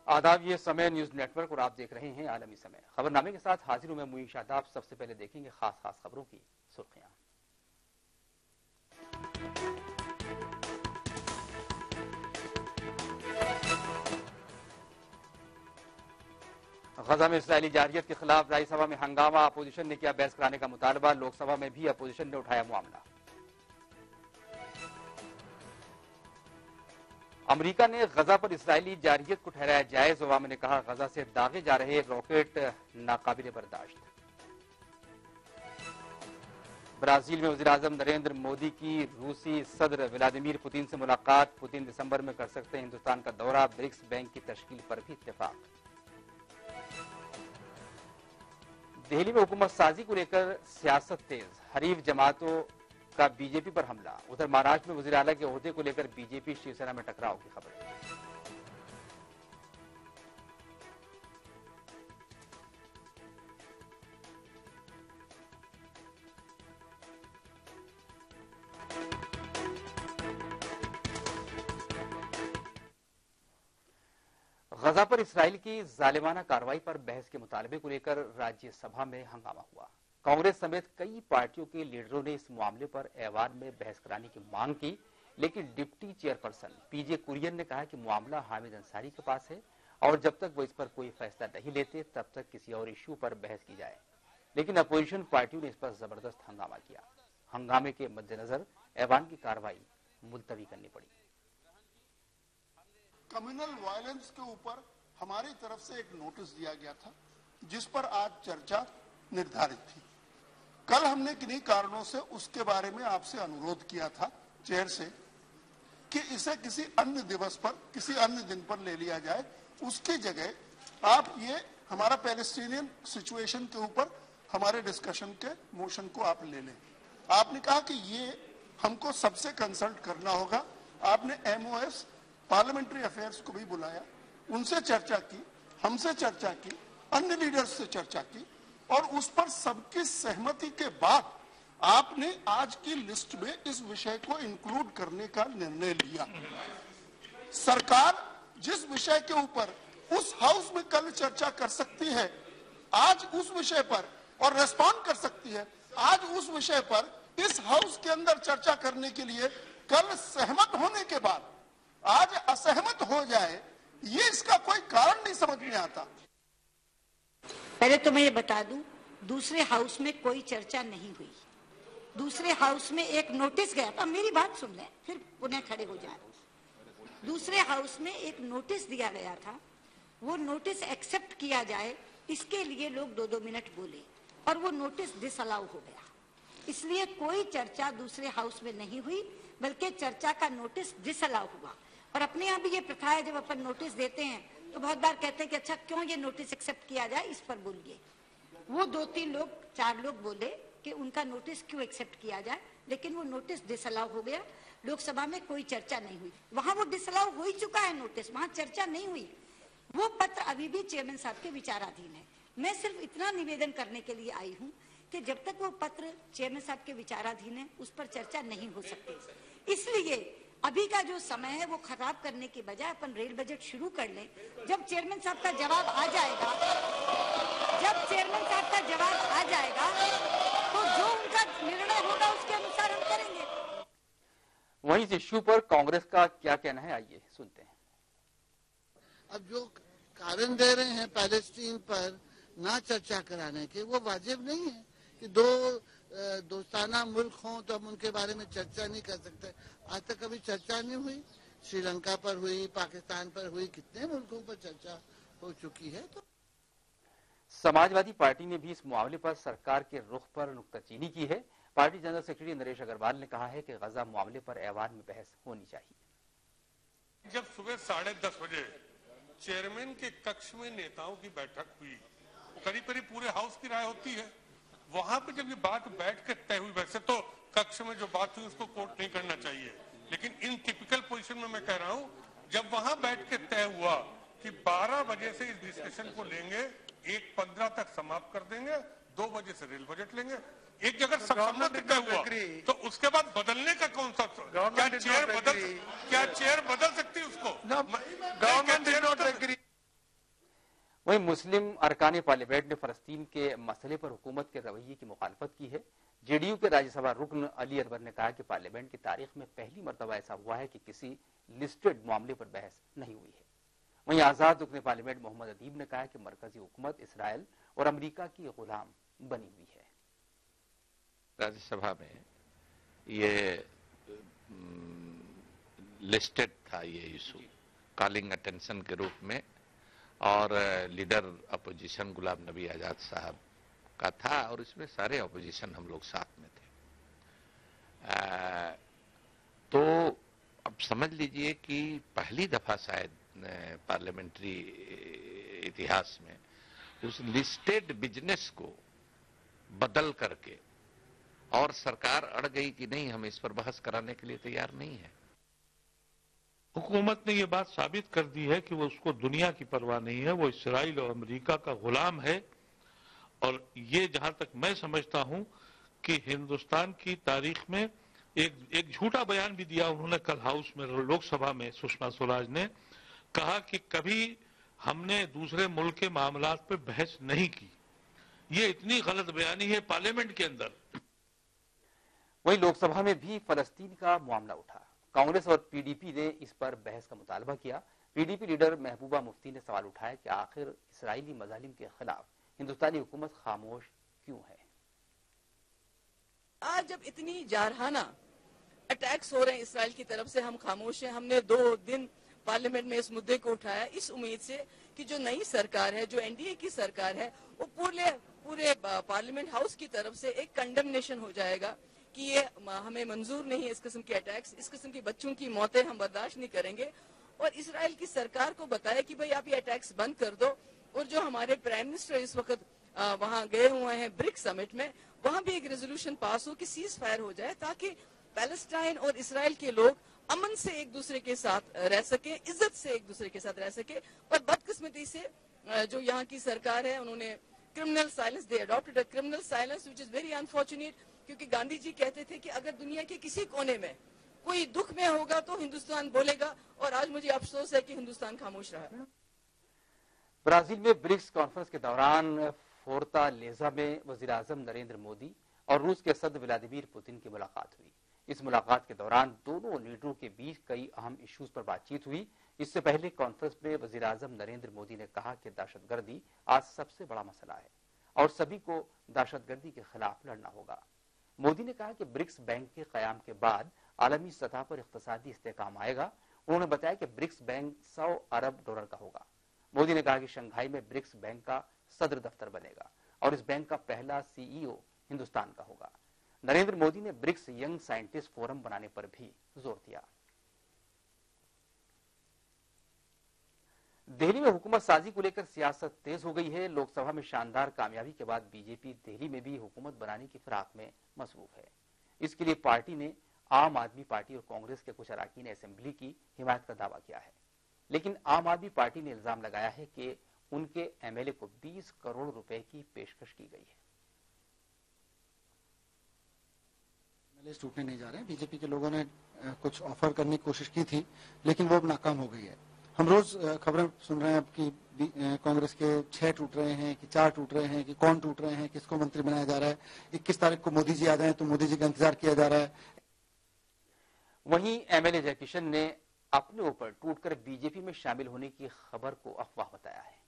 आदाब, ये समय न्यूज नेटवर्क और आप देख रहे हैं आलमी समय। खबरनामे के साथ हाजिर हूं मैं मुईन शादाब। सबसे पहले देखेंगे खास खबरों की सुर्खियां। गजा में इसराइली जारहियत के खिलाफ राज्यसभा में हंगामा। अपोजिशन ने किया बहस कराने का मुतालबा। लोकसभा में भी अपोजिशन ने उठाया मामला। अमेरिका ने गजा पर इसराइली जारहियत को ठहराया जायज। ओबामा ने कहा, गजा से दागे जा रहे रॉकेट नाकाबिले बर्दाश्त। ब्राजील में वज़ीर-ए-आज़म नरेंद्र मोदी की रूसी सदर व्लादिमीर पुतिन से मुलाकात। पुतिन दिसंबर में कर सकते हैं हिंदुस्तान का दौरा। ब्रिक्स बैंक की तश्कील पर भी इत्तेफाक। दिल्ली में हुकूमत साजी को लेकर सियासत तेज। हरीफ जमातों का बीजेपी पर हमला। उधर महाराष्ट्र में वज़ीर आला के ओहदे को लेकर बीजेपी शिवसेना में टकराव की खबर है। गजा पर इसराइल की जालिमाना कार्रवाई पर बहस के मुतालबे को लेकर राज्यसभा में हंगामा हुआ। कांग्रेस समेत कई पार्टियों के लीडरों ने इस मामले पर ऐवान में बहस कराने की मांग की, लेकिन डिप्टी चेयरपर्सन पीजे कुरियन ने कहा कि मामला हामिद अंसारी के पास है और जब तक वो इस पर कोई फैसला नहीं लेते तब तक किसी और इश्यू पर बहस की जाए। लेकिन अपोजिशन पार्टियों ने इस पर जबरदस्त हंगामा किया। हंगामे के मद्देनजर ऐवान की कार्रवाई मुलतवी करनी पड़ी। कम्युनल वायलेंस के ऊपर हमारी तरफ से एक नोटिस दिया गया था, जिस पर आज चर्चा निर्धारित थी। कल हमने किन्हीं कारणों से उसके बारे में आपसे अनुरोध किया था चेयर से कि इसे किसी अन्य दिवस पर, किसी अन्य दिन पर ले लिया जाए। उसकी जगह आप ये हमारा पैलेस्टीनियन सिचुएशन के ऊपर हमारे डिस्कशन के मोशन को आप ले लें। आपने कहा कि ये हमको सबसे कंसल्ट करना होगा। आपने MOS पार्लियामेंट्री अफेयर्स को भी बुलाया, उनसे चर्चा की, हमसे चर्चा की, अन्य लीडर्स से चर्चा की और उस पर सबकी सहमति के बाद आपने आज की लिस्ट में इस विषय को इंक्लूड करने का निर्णय लिया। सरकार जिस विषय के ऊपर उस हाउस में कल चर्चा कर सकती है, आज उस विषय पर और रेस्पॉन्ड कर सकती है, आज उस विषय पर इस हाउस के अंदर चर्चा करने के लिए कल सहमत होने के बाद आज असहमत हो जाए, ये इसका कोई कारण नहीं समझ में आता। पहले तो मैं ये बता दूं, दूसरे हाउस में कोई चर्चा नहीं हुई। दूसरे हाउस में एक नोटिस गया था, मेरी बात सुन लें फिर पुनः खड़े हो जाए। दूसरे हाउस में एक नोटिस दिया गया था, वो नोटिस एक्सेप्ट किया जाए इसके लिए लोग 2-2 मिनट बोले और वो नोटिस डिसअलाउ हो गया। इसलिए कोई चर्चा दूसरे हाउस में नहीं हुई, बल्कि चर्चा का नोटिस डिसअलाउ हुआ। और अपने यहाँ भी ये प्रथा है, जब अपन नोटिस देते हैं तो बहुत बार कहते हैं कि अच्छा क्यों ये नोटिस एक्सेप्ट किया जाए, इस पर बोलिए। वो 2-3 लोग 4 लोग बोले कि उनका नोटिस क्यों एक्सेप्ट किया जाए, लेकिन वो नोटिस डिसअलाउ हो गया। लोकसभा में कोई चर्चा नहीं हुई। वहां वो डिसअलाउ हो ही चुका है नोटिस, वहां चर्चा नहीं हुई। वो पत्र अभी भी चेयरमैन साहब के विचाराधीन है। मैं सिर्फ इतना निवेदन करने के लिए आई हूँ कि जब तक वो पत्र चेयरमैन साहब के विचाराधीन है उस पर चर्चा नहीं हो सकती। इसलिए अभी का जो समय है वो खराब करने के बजाय अपन रेल बजट शुरू कर लें। जब चेयरमैन साहब का जवाब आ जाएगा, तो जो उनका निर्णय होगा उसके अनुसार हम करेंगे। वहीं इस इश्यू पर कांग्रेस का क्या कहना है, आइए सुनते हैं। अब जो कारण दे रहे हैं पैलेस्टीन पर ना चर्चा कराने के, वो वाजिब नहीं है कि 2 दोस्ताना मुल्क हों तो हम उनके बारे में चर्चा नहीं कर सकते। आज तक कभी चर्चा नहीं हुई। श्रीलंका पर हुई, पाकिस्तान पर हुई, कितने मुल्कों पर चर्चा हो चुकी है। तो समाजवादी पार्टी ने भी इस मामले पर सरकार के रुख पर नुक्ताचीनी की है। Party general secretary Naresh Agarwal ने कहा है कि गजा मामले पर ऐवान में बहस होनी चाहिए। जब सुबह 10:30 बजे चेयरमैन के कक्ष में नेताओं की बैठक हुई, करीब करीब पूरे हाउस की राय होती है। वहां पे जब ये बात बैठ के तय हुई, वैसे तो कक्ष में जो बात हुई उसको कोर्ट नहीं करना चाहिए, लेकिन इन टिपिकल पोजीशन में मैं कह रहा हूं, जब वहां बैठ के तय हुआ कि 12 बजे से इस डिस्कशन को लेंगे, 1:15 तक समाप्त कर देंगे, 2 बजे से रेल बजट लेंगे, एक जगह सम्मत तय हुआ, तो उसके बाद बदलने का कौन सा, क्या चेयर बदल सकती है उसको? Government did not agree. वहीं मुस्लिम अरकान पार्लियामेंट ने फलस्तीन के मसले पर हुकूमत के रवैये की मुखालफत की है। जेडीयू के राज्यसभा रुकन अली अनवर ने कहा कि पार्लियामेंट की तारीख में पहली मरतबा ऐसा हुआ है कि किसी लिस्टेड मामले पर बहस नहीं हुई है। वहीं आजाद रुकन पार्लियामेंट मोहम्मद अदीब ने कहा कि मरकजी हुकूमत इसराइल और अमेरिका की गुलाम बनी हुई है। राज्यसभा में ये लिस्टेड था ये इशू कॉलिंग अटेंशन के रूप में, और लीडर अपोजिशन गुलाम नबी आजाद साहब का था, और इसमें सारे अपोजिशन हम लोग साथ में थे। तो अब समझ लीजिए कि पहली दफा शायद पार्लियामेंट्री इतिहास में उस लिस्टेड बिजनेस को बदल करके, और सरकार अड़ गई कि नहीं हम इस पर बहस कराने के लिए तैयार नहीं है। हुकूमत ने ये बात साबित कर दी है कि वो उसको दुनिया की परवाह नहीं है, वो इसराइल और अमेरिका का गुलाम है। और ये जहां तक मैं समझता हूं कि हिंदुस्तान की तारीख में एक झूठा बयान भी दिया उन्होंने कल हाउस में, लोकसभा में सुषमा स्वराज ने कहा कि कभी हमने दूसरे मुल्क के मामलात पे बहस नहीं की। ये इतनी गलत बयानी है पार्लियामेंट के अंदर। वहीं लोकसभा में भी फलस्तीन का मामला उठा। कांग्रेस और पीडीपी ने इस पर बहस का मुतालबा किया। पीडीपी लीडर महबूबा मुफ्ती ने सवाल उठाया कि आखिर इसराइली मजालिम के खिलाफ हिंदुस्तानी हुकूमत खामोश क्यों है। आज जब इतनी जारहाना अटैक्स हो रहे हैं इसराइल की तरफ से, हम खामोश हैं। हमने 2 दिन पार्लियामेंट में इस मुद्दे को उठाया इस उम्मीद से कि जो नई सरकार है, जो एनडीए की सरकार है, वो पूरे पार्लियामेंट हाउस की तरफ से एक कंडेमनेशन हो जाएगा कि ये हमें मंजूर नहीं है, इस किस्म के अटैक्स, इस किस्म की बच्चों की मौतें हम बर्दाश्त नहीं करेंगे। और इसराइल की सरकार को बताया कि भाई आप ये अटैक्स बंद कर दो। और जो हमारे प्राइम मिनिस्टर इस वक्त वहां गए हुए हैं ब्रिक्स समिट में, वहां भी एक रेजोल्यूशन पास हो कि सीज फायर हो जाए, ताकि पैलेस्टाइन और इसराइल के लोग अमन से एक दूसरे के साथ रह सके, इज्जत से एक दूसरे के साथ रह सके। पर बदकिस्मती से जो यहाँ की सरकार है, उन्होंने criminal silence, they adopted a criminal silence which is very unfortunate. क्योंकि गांधी जी कहते थे कि अगर दुनिया के किसी कोने में कोई दुख में होगा तो हिंदुस्तान बोलेगा, और आज मुझे अफसोस है कि हिंदुस्तान खामोश रहा। ब्राजील में ब्रिक्स कॉन्फ्रेंस के दौरान फोर्टालेजा में वजीर-ए-आजम नरेंद्र मोदी और रूस के सदर व्लादिमीर पुतिन की मुलाकात हुई। इस मुलाकात के दौरान दोनों लीडरों के बीच कई अहम इश्यूज पर बातचीत हुई। इससे पहले कॉन्फ्रेंस में वजीर-ए-आजम नरेंद्र मोदी ने कहा कि दहशतगर्दी आज सबसे बड़ा मसला है और सभी को दहशतगर्दी के खिलाफ लड़ना होगा। मोदी ने कहा कि ब्रिक्स बैंक के कयाम के बाद आलमी सतह पर इक्तिसादी इस्तेहकाम आएगा। उन्होंने बताया कि ब्रिक्स बैंक $100 अरब का होगा। मोदी ने कहा कि शंघाई में ब्रिक्स बैंक का सदर दफ्तर बनेगा और इस बैंक का पहला सीईओ हिंदुस्तान का होगा। नरेंद्र मोदी ने ब्रिक्स यंग साइंटिस्ट फोरम बनाने पर भी जोर दिया। दिल्ली में हुकूमत साजी को लेकर सियासत तेज हो गई है। लोकसभा में शानदार कामयाबी के बाद बीजेपी दिल्ली में भी हुकूमत बनाने की फिराक में मसरूफ है। इसके लिए पार्टी ने आम आदमी पार्टी और कांग्रेस के कुछ अरकान असेंबली की हिमायत का दावा किया है, लेकिन आम आदमी पार्टी ने इल्जाम लगाया है कि उनके एमएलए को 20 करोड़ रुपए की पेशकश की गई है। एमएलए टूटने नहीं जा रहे हैं। बीजेपी के लोगों ने कुछ ऑफर करने की कोशिश की थी, लेकिन वो नाकाम हो गई है। हम रोज खबरें सुन रहे हैं अब कि कांग्रेस के 6 टूट रहे हैं कि 4 टूट रहे हैं कि कौन टूट रहे हैं, किसको मंत्री बनाया जा रहा है। 21 तारीख को मोदी जी आ जाए तो मोदी जी का इंतजार किया जा रहा है। वहीं एमएलए जयकिशन ने अपने ऊपर टूटकर बीजेपी में शामिल होने की खबर को अफवाह बताया है।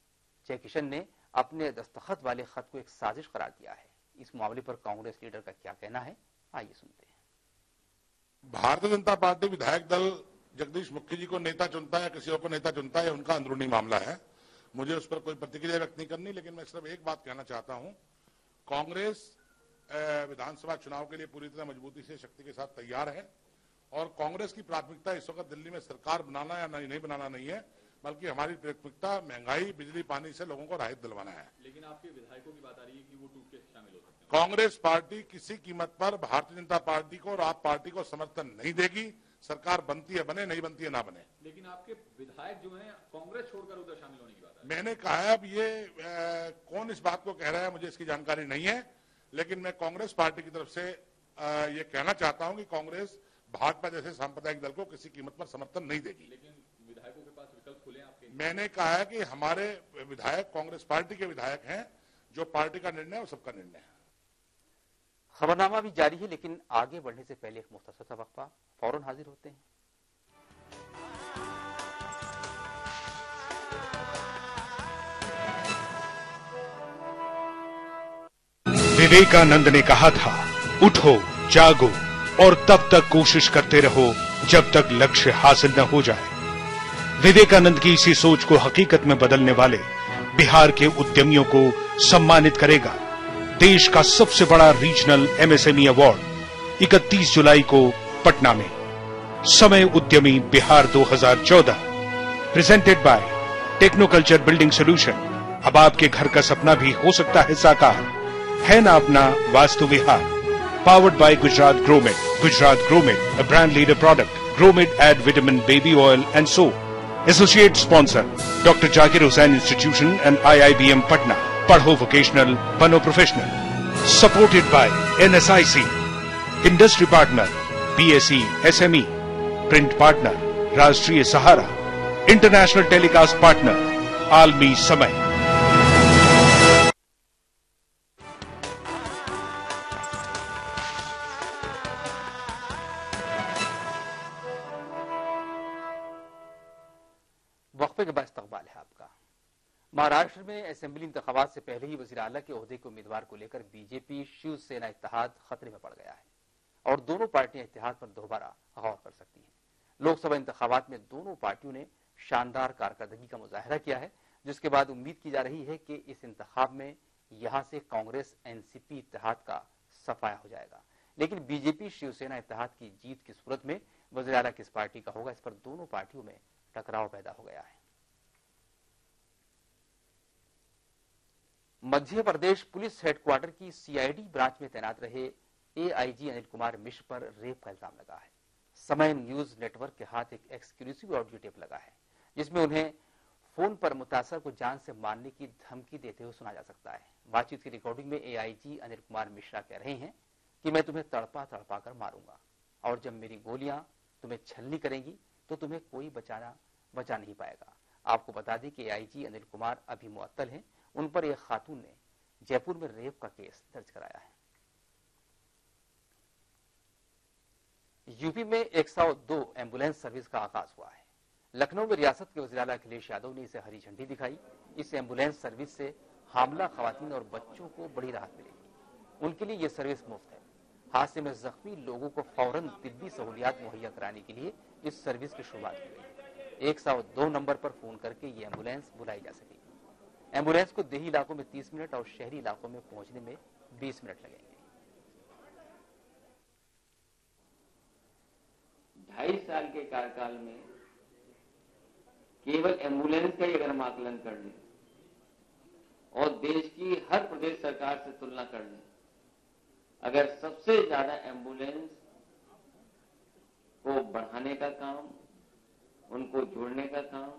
जयकिशन ने अपने दस्तखत वाले खत को एक साजिश करार दिया है। इस मामले पर कांग्रेस लीडर का क्या कहना है, आइए सुनते हैं। भारतीय जनता पार्टी विधायक दल जगदीश मुखी जी को नेता चुनता है, किसी और को नेता चुनता है, उनका अंदरूनी मामला है। मुझे उस पर कोई प्रतिक्रिया व्यक्त नहीं करनी, लेकिन मैं सिर्फ एक बात कहना चाहता हूं। कांग्रेस विधानसभा चुनाव के लिए पूरी तरह मजबूती से शक्ति के साथ तैयार है और कांग्रेस की प्राथमिकता इस वक्त दिल्ली में सरकार बनाना या नहीं बनाना नहीं है, बल्कि हमारी प्राथमिकता महंगाई, बिजली, पानी से लोगों को राहत दिलवाना है। लेकिन आपके विधायकों की बात आ रही है कि वो टूट के शामिल हो सकते हैं। कांग्रेस पार्टी किसी कीमत पर भारतीय जनता पार्टी को और आप पार्टी को समर्थन नहीं देगी। सरकार बनती है बने, नहीं बनती है ना बने। लेकिन आपके विधायक जो हैं कांग्रेस छोड़कर उधर शामिल होने की बात है। मैंने कहा है, अब ये कौन इस बात को कह रहा है मुझे इसकी जानकारी नहीं है, लेकिन मैं कांग्रेस पार्टी की तरफ से ये कहना चाहता हूं कि कांग्रेस भाजपा जैसे सांप्रदायिक दल को किसी कीमत पर समर्थन नहीं देगी। लेकिन विधायकों के पास विकल्प खुले हैं आपके मैंने कहा है कि हमारे विधायक कांग्रेस पार्टी के विधायक हैं, जो पार्टी का निर्णय है वो सबका निर्णय है। खबरनामा भी जारी है, लेकिन आगे बढ़ने से पहले एक मुख्तसर सा वक्फा, फौरन हाजिर होते हैं। विवेकानंद ने कहा था, उठो, जागो और तब तक कोशिश करते रहो जब तक लक्ष्य हासिल न हो जाए। विवेकानंद की इसी सोच को हकीकत में बदलने वाले बिहार के उद्यमियों को सम्मानित करेगा देश का सबसे बड़ा रीजनल एमएसएमई अवार्ड 31 जुलाई को पटना में। समय उद्यमी Bihar 2014 presented by technoculture building solution. अब आपके घर का सपना भी हो सकता है साकार, है ना अपना Vastu Vihar. Powered by Gujarat Growmed. Gujarat Growmed, a brand leader product. Growmed एड vitamin baby oil and soap. Associate sponsor doctor Zakir Hussain institution and IIBM Patna. पढ़ो वोकेशनल, बनो professional. Supported by NSIC। Industry partner BSE SME। Print partner Rashtriya Sahara. International telecast partner आलमी समय। वक्फे के बाद इस्तकबाल है आपका। महाराष्ट्र में असेंबली इंतखाबात से पहले ही वज़ीर आला के ओहदे के उम्मीदवार को लेकर बीजेपी शिवसेना इत्तेहाद खतरे में पड़ गया है और दोनों पार्टियां इत्तेहाद पर दोबारा गौर कर सकती हैं। लोकसभा इंतखाबात में दोनों पार्टियों ने शानदार कारकर्दगी का मुजाहरा किया है, जिसके बाद उम्मीद की जा रही है कि इस इंतखाब में यहां से कांग्रेस एनसीपी इत्तेहाद का सफाया हो जाएगा। लेकिन बीजेपी शिवसेना इत्तेहाद की जीत की सूरत में वज़ीर आला किस पार्टी का होगा, इस पर दोनों पार्टियों में टकराव पैदा हो गया है। मध्य प्रदेश पुलिस हेडक्वार्टर की CID ब्रांच में तैनात रहे AIG अनिल कुमार मिश्र पर रेप का इल्जाम लगा है। समय न्यूज नेटवर्क के हाथ एक एक्सक्लूसिव ऑडियो टेप लगा है, जिसमें उन्हें फोन पर मुतासर को जान से मारने की धमकी देते हुए सुना जा सकता है। बातचीत की रिकॉर्डिंग में AIG अनिल कुमार मिश्रा कह रहे हैं कि मैं तुम्हें तड़पा तड़पा कर मारूंगा और जब मेरी गोलियां तुम्हें छलनी करेंगी तो तुम्हें कोई बचा नहीं पाएगा। आपको बता दें कि AIG अनिल कुमार अभी मुअत्तल हैं। उन पर एक खातून ने जयपुर में रेप का केस दर्ज कराया है। यूपी में 102 एम्बुलेंस सर्विस का आगाज हुआ है। लखनऊ में रियासत के वज़ीर आला अखिलेश यादव ने इसे हरी झंडी दिखाई। इस एम्बुलेंस सर्विस से हामला खवातीन और बच्चों को बड़ी राहत मिलेगी। उनके लिए यह सर्विस मुफ्त है। हादसे में जख्मी लोगों को फौरन तिब्बी सहूलियात मुहैया कराने के लिए इस सर्विस की शुरुआत की गई। 102 नंबर पर फोन करके ये एम्बुलेंस बुलाई जा सकेगी। एम्बुलेंस को देही इलाकों में 30 मिनट और शहरी इलाकों में पहुंचने में 20 मिनट लगेंगे। 2.5 साल के कार्यकाल में केवल एम्बुलेंस का ही अगर हम आकलन कर लें और देश की हर प्रदेश सरकार से तुलना कर लें, अगर सबसे ज्यादा एम्बुलेंस को बढ़ाने का काम, उनको जोड़ने का काम,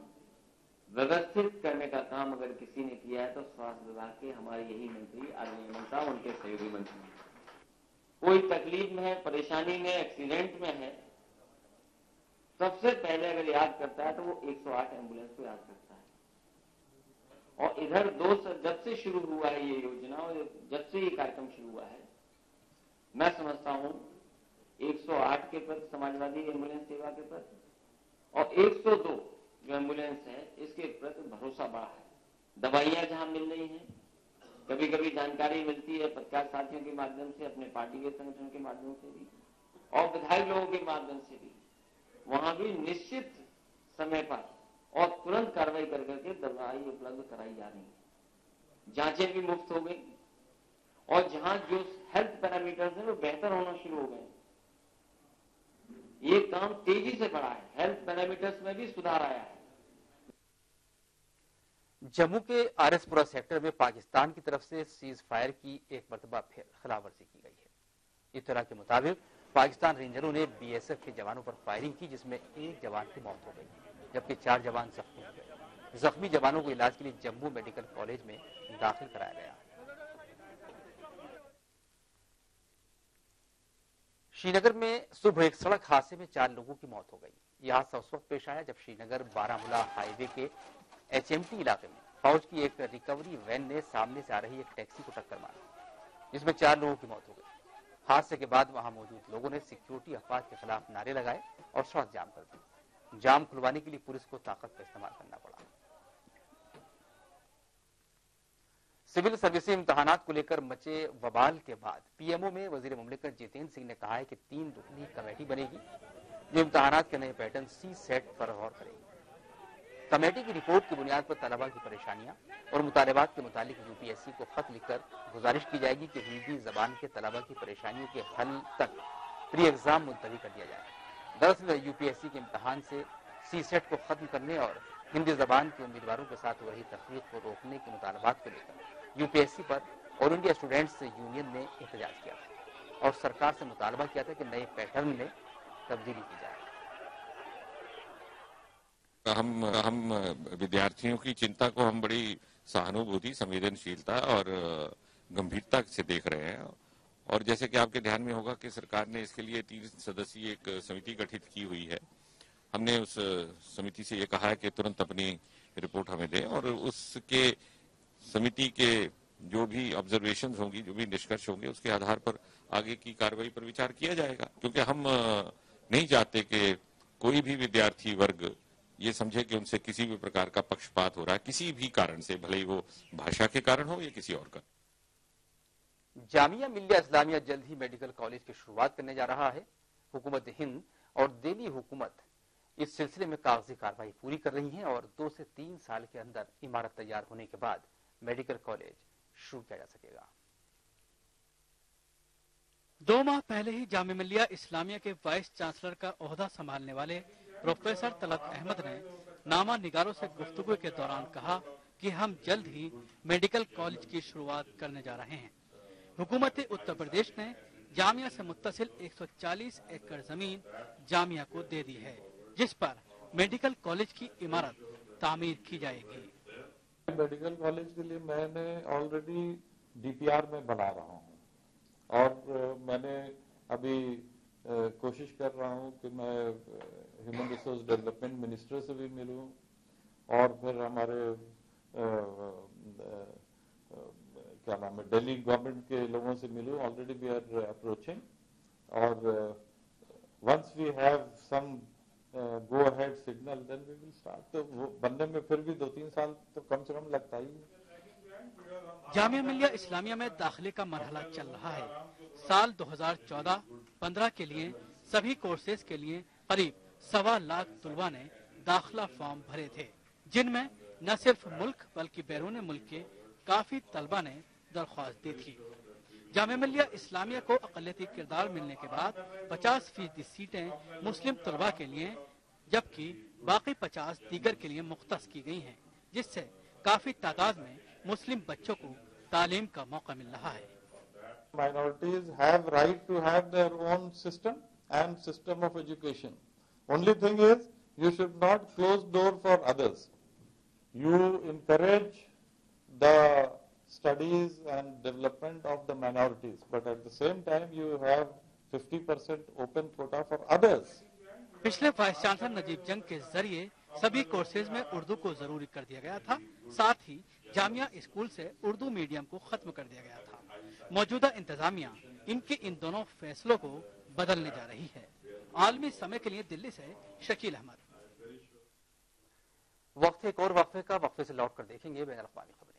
व्यवस्थित करने का काम अगर किसी ने किया है तो स्वास्थ्य विभाग के हमारे यही मंत्री आदरणीय मंत्री, उनके सहयोगी मंत्री। कोई तकलीफ में है, परेशानी में, एक्सीडेंट में है, सबसे पहले अगर याद करता है तो वो 108 एम्बुलेंस को याद करता है। और इधर जब से शुरू हुआ है ये योजना और जब से ये कार्यक्रम शुरू हुआ है, मैं समझता हूं 108 के प्रति समाजवादी एम्बुलेंस सेवा के प्रति और 102 जो एम्बुलेंस है इसके प्रति भरोसा बढ़ा है। दवाइयां जहां मिल रही हैं, कभी कभी जानकारी मिलती है पत्रकार साथियों के माध्यम से, अपने पार्टी के संगठन के माध्यम से भी और विधायक लोगों के माध्यम से भी, वहां भी निश्चित समय पर और तुरंत कार्रवाई कर करके दवाई उपलब्ध कराई जा रही है। जांचें भी मुफ्त हो गई और जहां जो हेल्थ पैरामीटर्स हैं वो बेहतर होना शुरू हो गए। ये काम तेजी से बढ़ा है, हेल्थ पैरामीटर्स में भी सुधार आया है। जम्मू के आरएसपुरा सेक्टर में पाकिस्तान की तरफ से सीज फायर की एक मरतबा फिर खिलाफवर्जी की गई है। इत्तला के मुताबिक पाकिस्तान रेंजरों ने BSF के जवानों पर फायरिंग की, जिसमें एक जवान की मौत हो गई, जबकि 4 जवान जख्मी हो गए। जख्मी जवानों को इलाज के लिए जम्मू मेडिकल कॉलेज में दाखिल कराया गया। श्रीनगर में सुबह एक सड़क हादसे में 4 लोगों की मौत हो गई। यह हादसा उस वक्त पेश आया जब श्रीनगर बारामूला हाईवे के HMT इलाके में फौज की एक रिकवरी वैन ने सामने से आ रही एक टैक्सी को टक्कर मारी, जिसमें 4 लोगों की मौत हो गई। हादसे के बाद वहां मौजूद लोगों ने सिक्योरिटी अफवाज के खिलाफ नारे लगाए और सड़क जाम कर दी। जाम खुलवाने के लिए पुलिस को ताकत का इस्तेमाल करना पड़ा। सिविल सर्विस इम्तिहानात को लेकर मचे बवाल के बाद पीएमओ में वजीर मुमलिकत जितेंद्र सिंह ने कहा है कि 3 रुकनी कमेटी बनेगी जो इम्तिहानात के नए पैटर्न C-सेट पर गौर करेगी। कमेटी की रिपोर्ट की बुनियाद पर तलबा की परेशानियां और मुतालिबात के मुतालिक यूपीएससी को खत लिखकर गुजारिश की जाएगी कि हिंदी जबान के तलबा की परेशानियों के हल तक प्री एग्जाम मुलतवी कर दिया जाए। दरअसल यूपीएससी के इम्तिहान से C-सेट को खत्म करने और हिंदी जबान के उम्मीदवारों के साथ हो रही तफरीक को रोकने के मुतालबात को लेकर यूपीएससी पर ऑल इंडिया स्टूडेंट्स यूनियन ने एहतजाज किया था और सरकार से मुतालबा किया था कि नए पैटर्न में तब्दीली की जाए। हम विद्यार्थियों की चिंता को हम बड़ी सहानुभूति, संवेदनशीलता और गंभीरता से देख रहे हैं। और जैसे कि आपके ध्यान में होगा कि सरकार ने इसके लिए 3 सदस्यीय एक समिति गठित की हुई है। हमने उस समिति से ये कहा है कि तुरंत अपनी रिपोर्ट हमें दें और उसके समिति के जो भी ऑब्जर्वेशंस होंगी, जो भी निष्कर्ष होंगे, उसके आधार पर आगे की कार्रवाई पर विचार किया जाएगा। क्योंकि हम नहीं चाहते कि कोई भी विद्यार्थी वर्ग ये समझे कि उनसे किसी भी प्रकार का पक्षपात हो रहा है, किसी भी कारण से, भले ही वो भाषा के कारण हो या किसी और का। जामिया मिल्लिया इस्लामिया जल्द ही मेडिकल कॉलेज की शुरुआत करने जा रहा है। हुकूमत हिंद और दिल्ली हुकूमत इस सिलसिले में कागजी कार्रवाई पूरी कर रही है और 2 से 3 साल के अंदर इमारत तैयार होने के बाद मेडिकल कॉलेज शुरू किया जा सकेगा। 2 माह पहले ही जामिया मिल्लिया इस्लामिया के वाइस चांसलर का ओहदा संभालने वाले प्रोफेसर तलत अहमद ने नामा निगारों से गुफ्तगू के दौरान कहा कि हम जल्द ही मेडिकल कॉलेज की शुरुआत करने जा रहे हैं। हुकूमत उत्तर प्रदेश ने जामिया से मुत्तसिल 140 एकड़ जमीन जामिया को दे दी है, जिस पर मेडिकल कॉलेज की इमारत तामीर की जाएगी। मेडिकल कॉलेज के लिए मैंने ऑलरेडी DPR में बना रहा हूँ और मैंने अभी कोशिश कर रहा हूँ कि मैं ह्यूमन रिसोर्स डेवलपमेंट मिनिस्टर से भी मिलूँ और फिर हमारे क्या नाम है दिल्ली गवर्नमेंट के लोगों से मिलूँ। ऑलरेडी वी आर अप्रोचिंग और once we have some go ahead signal then we will start. तो वो बनने में फिर भी 2-3 साल तो कम से कम लगता ही है। जामिया मिल्लिया इस्लामिया में दाखिले का मरहला चल रहा है। साल 2014-15 के लिए सभी कोर्सेज के लिए करीब 1.25 लाख तुलबा ने दाखिला फॉर्म भरे थे, जिनमें न सिर्फ मुल्क बल्कि बैरून मुल्क के काफी तलबा ने दरख्वास्त दी थी। जामिया मिल्लिया इस्लामिया को अक़लियती किरदार मिलने के बाद 50% सीटें मुस्लिम तलबा के लिए जबकि बाकी 50 दीगर के लिए मुख्तस की गई हैं, जिससे काफी तादाद में मुस्लिम बच्चों को तालीम का मौका मिल रहा है। Minorities have right to have their own system and system of education. Only thing is, you should not close door for others. You encourage the studies and development of the minorities, but at the same time you have 50% open quota for others. पिछले vice chancellor Najeeb जंग के जरिए सभी courses में उर्दू को जरूरी कर दिया गया था। साथ ही जामिया स्कूल से उर्दू मीडियम को खत्म कर दिया गया था। मौजूदा इंतजामिया इनके इन दोनों फैसलों को बदलने जा रही है। आलमी समय के लिए दिल्ली से शकील अहमद। वक्त एक और वक्फे का, वक्फे से लौट कर देखेंगे बैनुल अक़वामी खबरें।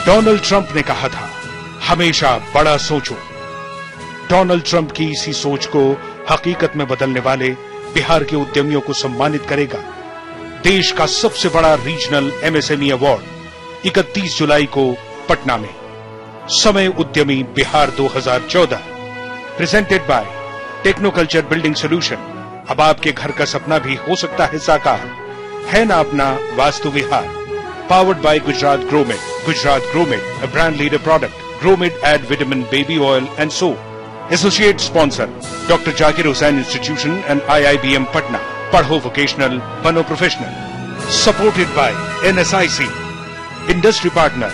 डोनाल्ड ट्रंप ने कहा था, हमेशा बड़ा सोचो। डोनाल्ड ट्रंप की इसी सोच को हकीकत में बदलने वाले बिहार के उद्यमियों को सम्मानित करेगा देश का सबसे बड़ा रीजनल MSME अवार्ड 31 जुलाई को पटना में। समय उद्यमी Bihar 2014 presented by technoculture building solution. अब आपके घर का सपना भी हो सकता है साकार, है ना अपना वास्तु विहार। Powered by Gujarat Gromid. Gujarat Gromid, a brand leader product. Gromid add vitamin baby oil and soap. Associate sponsor, Dr. Zakir Hussain Institution and IIBM Patna. Padho vocational, bano professional. Supported by NSIC, Industry Partner,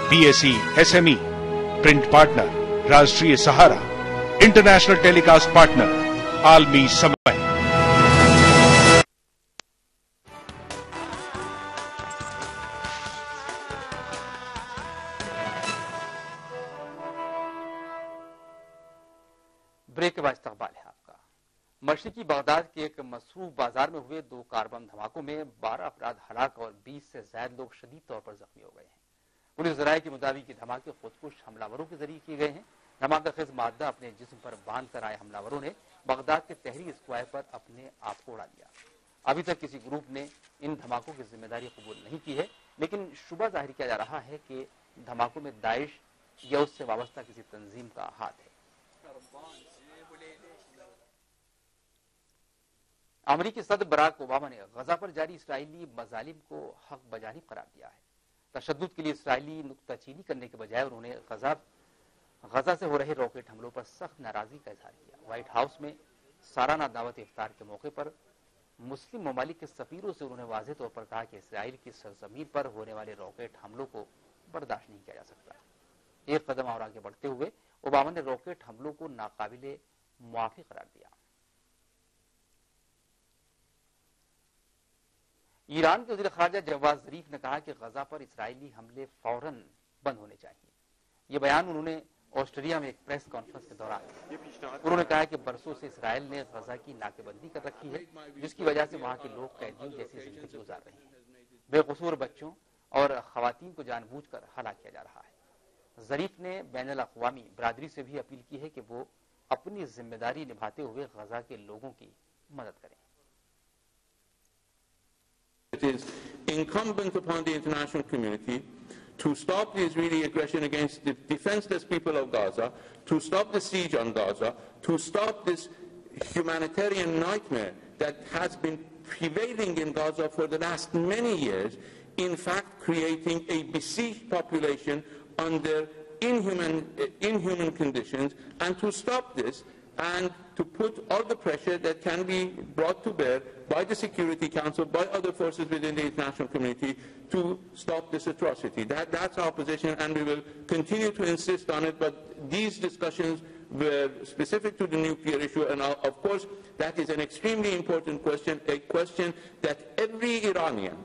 BSE SME, Print Partner, राष्ट्रीय Sahara, international telecast partner, आलमी समय। Break के बाद इस्तकबाल है आपका। मशरिकी Baghdad के एक मसरूफ बाजार में हुए 2 कार बम धमाकों में 12 अफराद हलाक और 20 से ज्यादा लोग शदीद तौर पर जख्मी हो गए हैं। पुलिस जराये के मुताबिक धमाके खुदकुश हमलावरों के जरिए किए गए हैं। धमाका खेज मादा अपने जिस्म पर बांध कर आए हमलावरों ने बगदाद के तहरीर स्क्वायर पर अपने आप को उड़ा दिया। अभी तक किसी ग्रुप ने इन धमाकों की जिम्मेदारी कबूल नहीं की है, लेकिन शुबा जाहिर किया जा रहा है कि धमाकों में दाइश या उससे वाबस्ता किसी तंजीम का हाथ है। अमेरिकी सदर बराक ओबामा ने गजा पर जारी इसराइली मजालिम को हक बजानिब करार दिया है। तशद्दुद के लिए इसराइली नुक्ताचीनी करने के बजाय उन्होंने गजा से हो रहे रॉकेट हमलों पर सख्त नाराजगी का इजहार किया। व्हाइट हाउस में सालाना दावत इफ्तार के मौके पर मुस्लिम ममालिक के सफीरों से उन्होंने वाज़ेह तौर पर कहा कि इसराइल की सरजमीन पर होने वाले रॉकेट हमलों को बर्दाश्त नहीं किया जा सकता। एक कदम और आगे बढ़ते हुए ओबामा ने रॉकेट हमलों को नाकाबिले मुआफी करार दिया। ईरान के वज़ीर ख़ारजा जवाद ज़रीफ ने कहा कि गजा पर इसराइली हमले फौरन बंद होने चाहिए। ये बयान उन्होंने ऑस्ट्रेलिया में एक प्रेस कॉन्फ्रेंस के दौरान उन्होंने कहा कि बरसों से इसराइल ने गजा की नाकेबंदी कर रखी है, जिसकी वजह से वहां के लोग कैदियों जैसी जिंदगी गुजार रहे हैं। बेकसूर बच्चों और खवातीन को जानबूझकर हलाक किया जा रहा है। ज़रीफ ने बैनुल अक़वामी बरादरी से भी अपील की है कि वो अपनी जिम्मेदारी निभाते हुए गजा के लोगों की मदद करें। It is incumbent upon the international community to stop the Israeli aggression against the defenseless people of Gaza, to stop the siege on Gaza, to stop this humanitarian nightmare that has been prevailing in Gaza for the last many years, in fact creating a besieged population under inhuman conditions, and to stop this and to put all the pressure that can be brought to bear by the Security Council, by other forces within the international community to stop this atrocity. That's our position, and we will continue to insist on it, but these discussions were specific to the nuclear issue, and of course that is an extremely important question, a question that every Iranian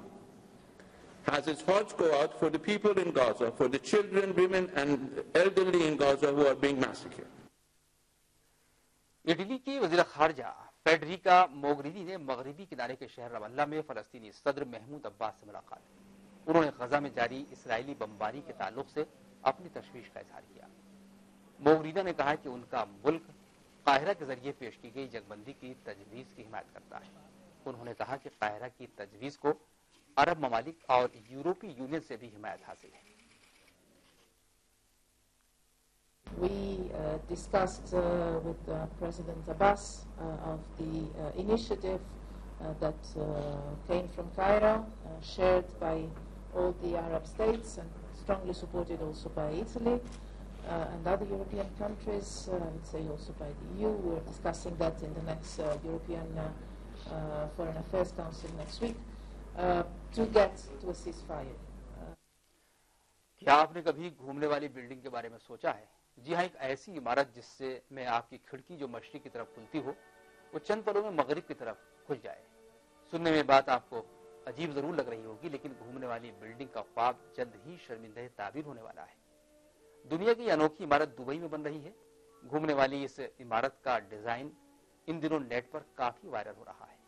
has its hearts go out for the people in Gaza, for the children, women and elderly in Gaza who are being massacred. Italy की वज़ीर ख़ारजा Federica मोगरिनी ने मगरिबी किनारे के शहर Ramallah में फ़लस्तीनी सदर महमूद अब्बास से मुलाकात की। उन्होंने गजा में जारी इसराइली बमबारी के ताल्लुक से अपनी तशवीश का इजहार किया। मोगरिना ने कहा कि उनका मुल्क काहिरा के जरिए पेश की गई जंगबंदी की तजवीज़ की हिमायत करता है। उन्होंने कहा कि काहिरा की तजवीज़ को अरब ममालिक और यूरोपीय यूनियन से भी हिमायत हासिल है। We discussed with President Abbas of the initiative that came from Cairo, shared by all the Arab states and strongly supported also by Italy and other European countries, I would say also by the EU. We're discussing that in the next European Foreign Affairs Council next week to get to a ceasefire. क्या आपने कभी घूमने वाली building के बारे में सोचा है? जी हाँ, एक ऐसी इमारत जिससे में आपकी खिड़की जो मशरिक की तरफ खुलती हो वो चंद पलों में मगरिब की तरफ खुल जाए। सुनने में बात आपको अजीब जरूर लग रही होगी, लेकिन घूमने वाली बिल्डिंग का ख्वाब जल्द ही शर्मिंदा ताबीर होने वाला है। दुनिया की अनोखी इमारत दुबई में बन रही है। घूमने वाली इस इमारत का डिजाइन इन दिनों नेट पर काफी वायरल हो रहा है।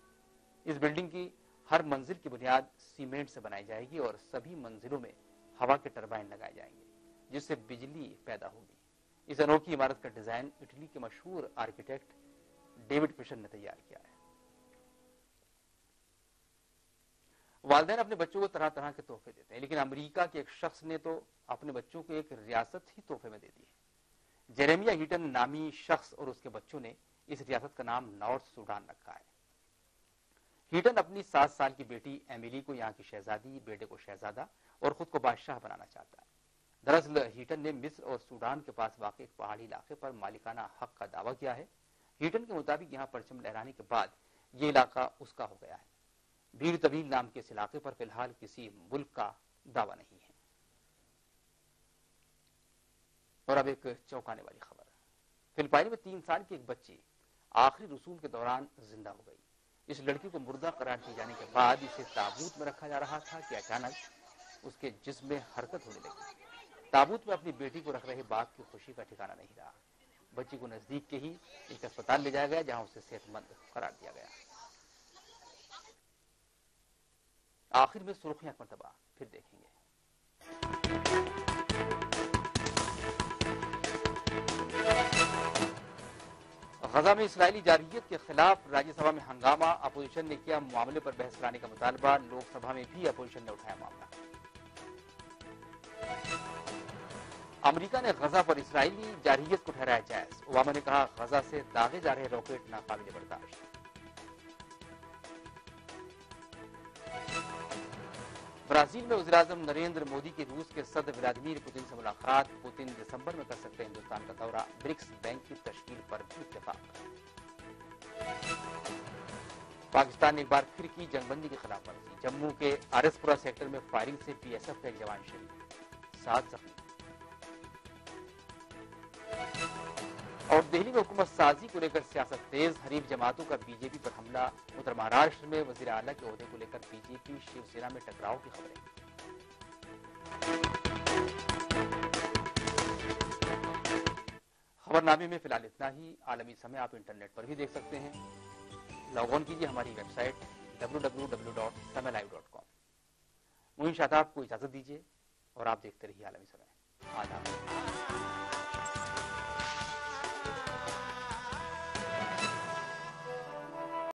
इस बिल्डिंग की हर मंजिल की बुनियाद सीमेंट से बनाई जाएगी और सभी मंजिलों में हवा के टरबाइन लगाए जाएंगे, जिससे बिजली पैदा होगी। इस अनोखी इमारत का डिजाइन इटली के मशहूर आर्किटेक्ट डेविड फिशर ने तैयार किया है। वालिदैन अपने बच्चों को तरह तरह के तोहफे देते हैं, लेकिन अमेरिका के एक शख्स ने तो अपने बच्चों को एक रियासत ही तोहफे में दे दी है। जेरेमिया हीटन नामी शख्स और उसके बच्चों ने इस रियासत का नाम नॉर्थ सूडान रखा है। हीटन अपनी 7 साल की बेटी एमिली को यहाँ की शहजादी, बेटे को शहजादा और खुद को बादशाह बनाना चाहता है। दरअसल हीटन ने मिस्र और सूडान के पास वाक़ एक पहाड़ी इलाके पर मालिकाना हक का दावा किया है। हीटन के मुताबिक यहाँ परचम लहराने के बाद ये इलाका उसका हो गया है। बीर तबील नाम के इस इलाके पर फिलहाल किसी मुल्क का दावा नहीं है। और अब एक चौंकाने वाली खबर। फिलिपाइन में 3 साल की एक बच्ची आखिरी रसूम के दौरान जिंदा हो गई। इस लड़की को मुर्दा करार दिए जाने के बाद इसे ताबूत में रखा जा रहा था कि अचानक उसके जिस्म में हरकत होने लगी। ताबूत में अपनी बेटी को रख रहे बाप की खुशी का ठिकाना नहीं रहा। बच्ची को नजदीक के ही एक अस्पताल ले जाया गया, जहां उसे सेहतमंद करार दिया गया। आखिर में सुर्खियां मरतबा फिर देखेंगे। गजा में इस्राएली जारहियत के खिलाफ राज्यसभा में हंगामा। अपोजिशन ने किया मामले पर बहस कराने का मुतालबा। लोकसभा में भी अपोजिशन ने उठाया मामला। अमेरिका ने गजा पर इस्राएली जारहियत को ठहराया जायज। ओबामा ने कहा, गजा से दागे जा रहे रॉकेट नाकाबिले बर्दाश्त। ब्राजील में वज़ीर-ए-आज़म नरेंद्र मोदी की रूस के सदर व्लादिमीर पुतिन से मुलाकात। पुतिन दिसंबर में कर सकते हैं हिंदुस्तान का दौरा। ब्रिक्स बैंक की तश्कील पर भी इत्तेफाक। पाकिस्तान ने एक बार फिर की जंगबंदी की खिलाफवर्जी। जम्मू के आरएसपुरा सेक्टर में फायरिंग से बीएसएफ का एक जवान शहीद, 7 जख्मी। और दिल्ली में हुकूमत साजी को लेकर सियासत तेज। हरीफ जमातों का बीजेपी पर हमला। उत्तर महाराष्ट्र में वजीर आला के ओहदे को लेकर बीजेपी शिवसेना में टकराव की खबरें। खबरनामे में फिलहाल इतना ही। आलमी समय आप इंटरनेट पर भी देख सकते हैं। लॉग ऑन कीजिए हमारी वेबसाइट www.samaylive.com। मुइन शादाब को इजाजत दीजिए और आप देखते रहिए आलमी समय। आदाब।